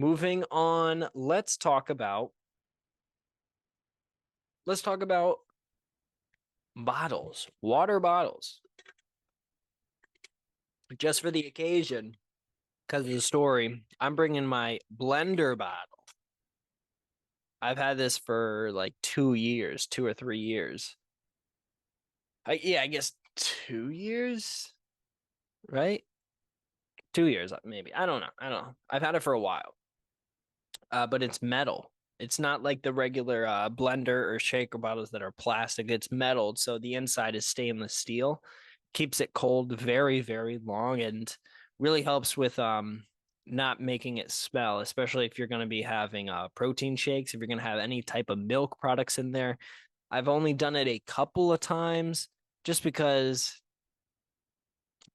Moving on, let's talk about bottles, water bottles. Just for the occasion, because of the story, I'm bringing my blender bottle. I've had this for like 2 years, 2 or 3 years. Yeah, I guess 2 years, right? 2 years, maybe. I don't know. I don't know. I've had it for a while. But it's metal. It's not like the regular blender or shaker bottles that are plastic. It's metal, so the inside is stainless steel. Keeps it cold very, very long and really helps with not making it smell, especially if you're going to be having protein shakes, if you're going to have any type of milk products in there. I've only done it a couple of times just because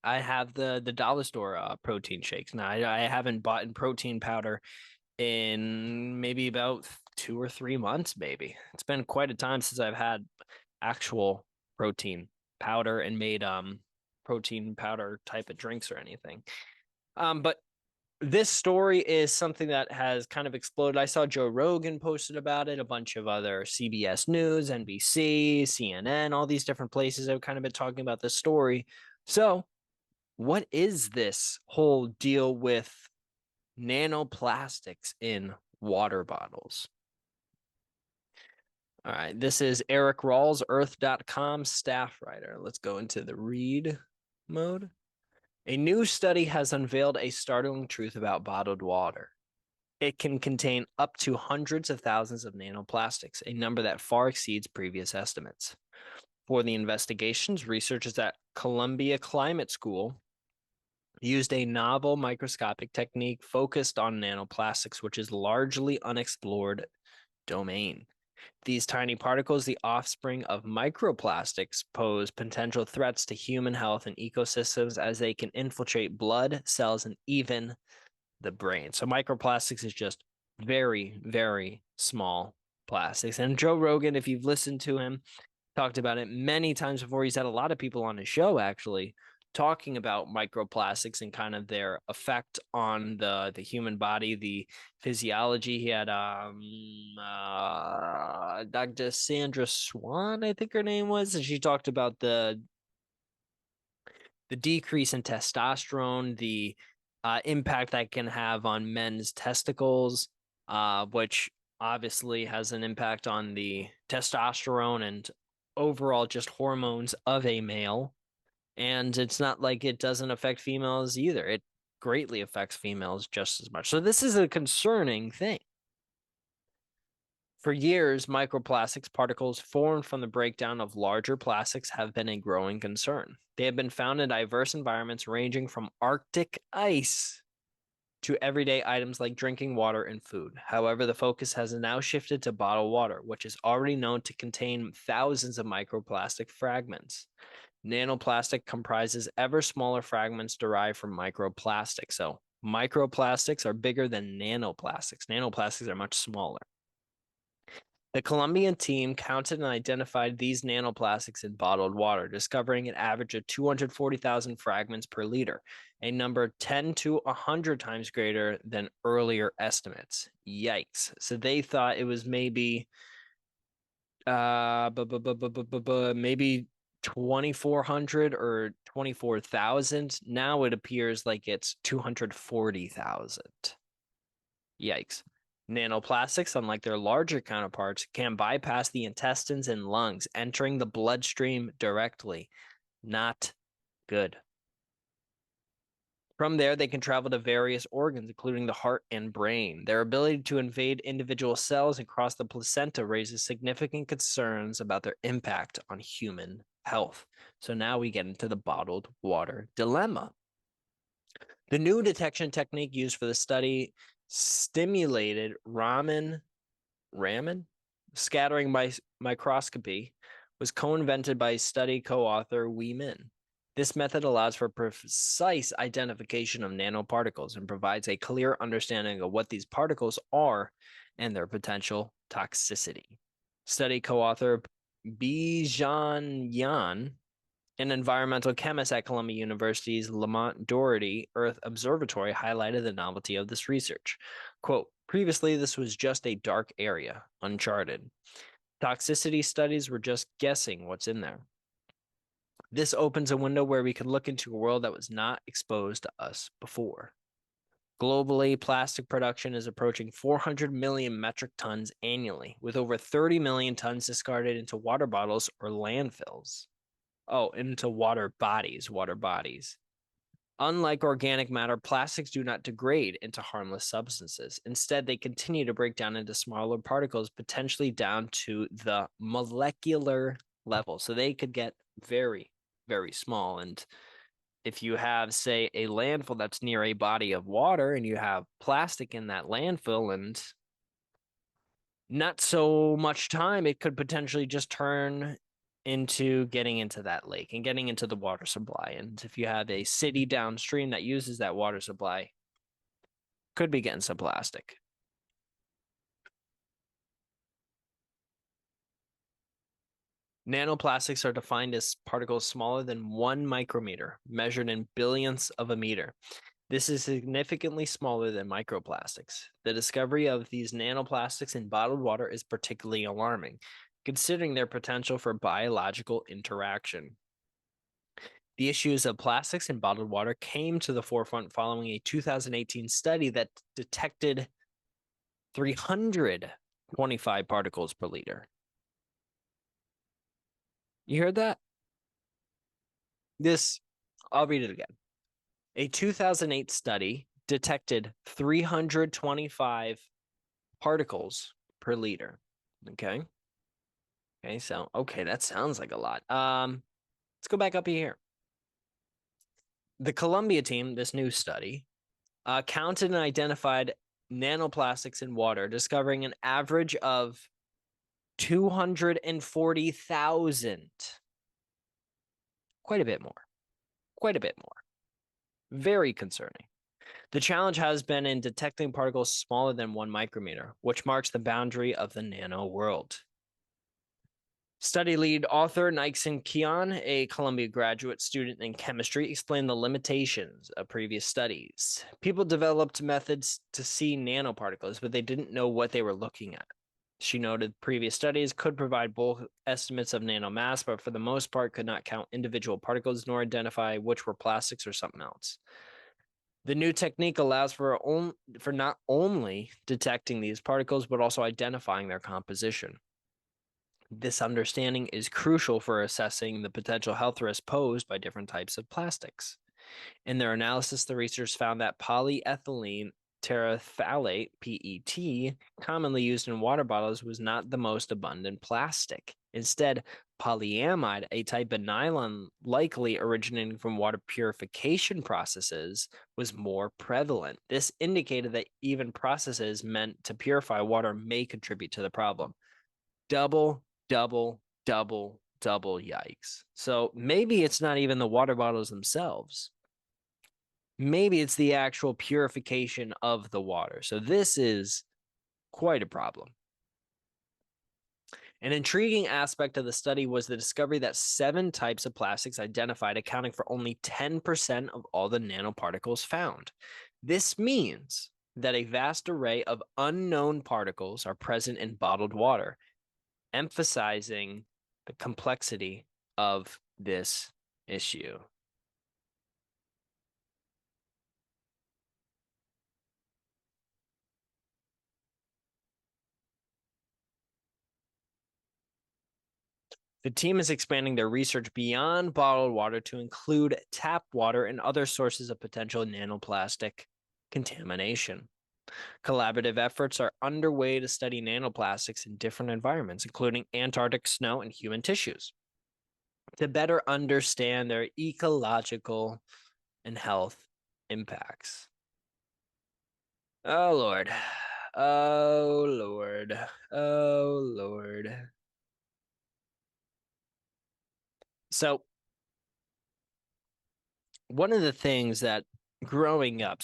I have the dollar store protein shakes. Now I haven't bought in protein powder in maybe about 2 or 3 months, maybe. It's been quite a time since I've had actual protein powder and made protein powder type of drinks or anything. But this story is something that has kind of exploded. I saw Joe Rogan posted about it, a bunch of other CBS News, NBC, CNN, all these different places have kind of been talking about this story. So, what is this whole deal with nanoplastics in water bottles? All right, this is Eric Rawls, Earth.com staff writer. Let's go into the read mode. A new study has unveiled a startling truth about bottled water. It can contain up to hundreds of thousands of nanoplastics, a number that far exceeds previous estimates. For the investigations, researchers at Columbia Climate School used a novel microscopic technique focused on nanoplastics, which is largely unexplored domain. These tiny particles, the offspring of microplastics, pose potential threats to human health and ecosystems as they can infiltrate blood, cells, and even the brain. So microplastics is just very, very small plastics. And Joe Rogan, if you've listened to him, talked about it many times before. He's had a lot of people on his show actually talking about microplastics and kind of their effect on the human body, the physiology. He had Dr. Sandra Swan, I think her name was, and she talked about the decrease in testosterone, the impact that can have on men's testicles, which obviously has an impact on the testosterone and overall just hormones of a male. And it's not like it doesn't affect females either. It greatly affects females just as much. So this is a concerning thing. For years, microplastics particles formed from the breakdown of larger plastics have been a growing concern. They have been found in diverse environments ranging from Arctic ice to everyday items like drinking water and food. However, the focus has now shifted to bottled water, which is already known to contain thousands of microplastic fragments. Nanoplastic comprises ever smaller fragments derived from microplastics. So, microplastics are bigger than nanoplastics. Nanoplastics are much smaller. The Colombian team counted and identified these nanoplastics in bottled water, discovering an average of 240,000 fragments per liter, a number 10 to 100 times greater than earlier estimates. Yikes. So they thought it was maybe maybe 2,400 or 24,000. Now it appears like it's 240,000. Yikes. Nanoplastics, unlike their larger counterparts, can bypass the intestines and lungs, entering the bloodstream directly. Not good. From there, they can travel to various organs, including the heart and brain. Their ability to invade individual cells and cross the placenta raises significant concerns about their impact on human health. So now we get into the bottled water dilemma. The new detection technique used for the study stimulated Raman scattering by microscopy was co-invented by study co-author Wee Min. This method allows for precise identification of nanoparticles and provides a clear understanding of what these particles are and their potential toxicity. Study co-author Bijan Yan An environmental chemist at Columbia University's Lamont Doherty Earth Observatory highlighted the novelty of this research. Quote, previously, this was just a dark area, uncharted. Toxicity studies were just guessing what's in there. This opens a window where we could look into a world that was not exposed to us before. Globally, plastic production is approaching 400 million metric tons annually, with over 30 million tons discarded into water bottles or landfills. Oh, into water bodies. Unlike organic matter, plastics do not degrade into harmless substances. Instead, they continue to break down into smaller particles, potentially down to the molecular level. So they could get very, very small. And if you have, say, a landfill that's near a body of water and you have plastic in that landfill and not so much time, it could potentially just turn into getting into that lake and getting into the water supply. And if you have a city downstream that uses that water supply, could be getting some plastic. Nanoplastics are defined as particles smaller than 1 micrometer, measured in billionths of a meter. This is significantly smaller than microplastics. The discovery of these nanoplastics in bottled water is particularly alarming, considering their potential for biological interaction. The issues of plastics in bottled water came to the forefront following a 2018 study that detected 325 particles per liter. You heard that? I'll read it again. A 2008 study detected 325 particles per liter. Okay. Okay, so that sounds like a lot. Let's go back up here. The Columbia team, this new study, counted and identified nanoplastics in water, discovering an average of 240,000. Quite a bit more. Very concerning. The challenge has been in detecting particles smaller than 1 micrometer, which marks the boundary of the nano world. Study lead author Nixon Keon, a Columbia graduate student in chemistry, explained the limitations of previous studies. People developed methods to see nanoparticles, but they didn't know what they were looking at. She noted previous studies could provide both estimates of nanomass, but for the most part could not count individual particles nor identify which were plastics or something else. The new technique allows for not only detecting these particles, but also identifying their composition. This understanding is crucial for assessing the potential health risks posed by different types of plastics. In their analysis, the researchers found that polyethylene terephthalate, PET, commonly used in water bottles, was not the most abundant plastic. Instead, polyamide, a type of nylon likely originating from water purification processes, was more prevalent. This indicated that even processes meant to purify water may contribute to the problem. Double yikes. So maybe it's not even the water bottles themselves. Maybe it's the actual purification of the water. So this is quite a problem. An intriguing aspect of the study was the discovery that 7 types of plastics identified accounting for only 10% of all the nanoparticles found. This means that a vast array of unknown particles are present in bottled water, emphasizing the complexity of this issue. The team is expanding their research beyond bottled water to include tap water and other sources of potential nanoplastic contamination. Collaborative efforts are underway to study nanoplastics in different environments, including Antarctic snow and human tissues, to better understand their ecological and health impacts. Oh, Lord. Oh, Lord. Oh, Lord. So, one of the things that growing up,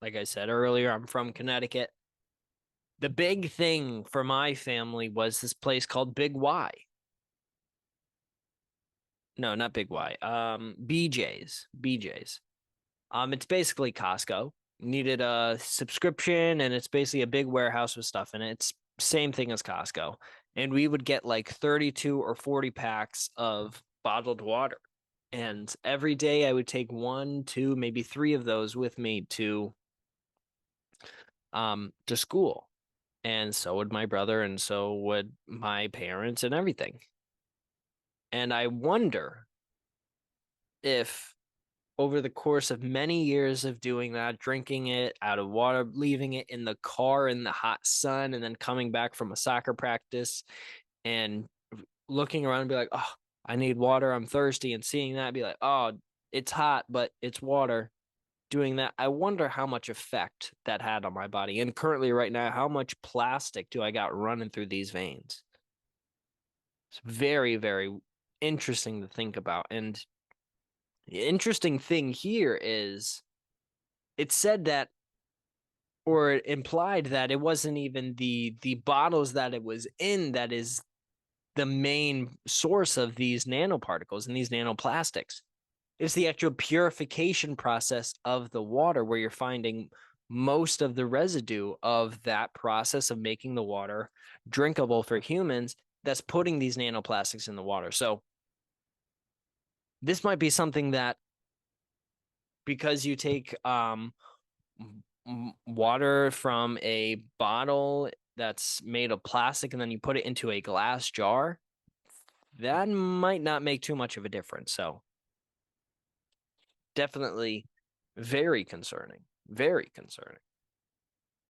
like I said earlier, I'm from Connecticut. The big thing for my family was this place called Big Y. No, not Big Y. BJ's. BJ's. It's basically Costco. Needed a subscription, and it's basically a big warehouse with stuff in it. It's same thing as Costco. And we would get like 32 or 40 packs of bottled water. And every day I would take one, two, maybe three of those with me to school. And so would my brother, and so would my parents and everything. And I wonder if over the course of many years of doing that, drinking it out of water, leaving it in the car in the hot sun, and then coming back from a soccer practice and looking around and be like, oh, I need water. I'm thirsty. And seeing that, be like, oh, it's hot, but it's water. Doing that, I wonder how much effect that had on my body. And currently, right now, how much plastic do I got running through these veins? It's very, very interesting to think about. And the interesting thing here is it said that, or it implied that it wasn't even the bottles that it was in that is the main source of these nanoparticles and these nanoplastics. It's the actual purification process of the water where you're finding most of the residue of that process of making the water drinkable for humans that's putting these nanoplastics in the water. So this might be something that because you take water from a bottle that's made of plastic and then you put it into a glass jar, that might not make too much of a difference. So definitely very concerning. Very concerning.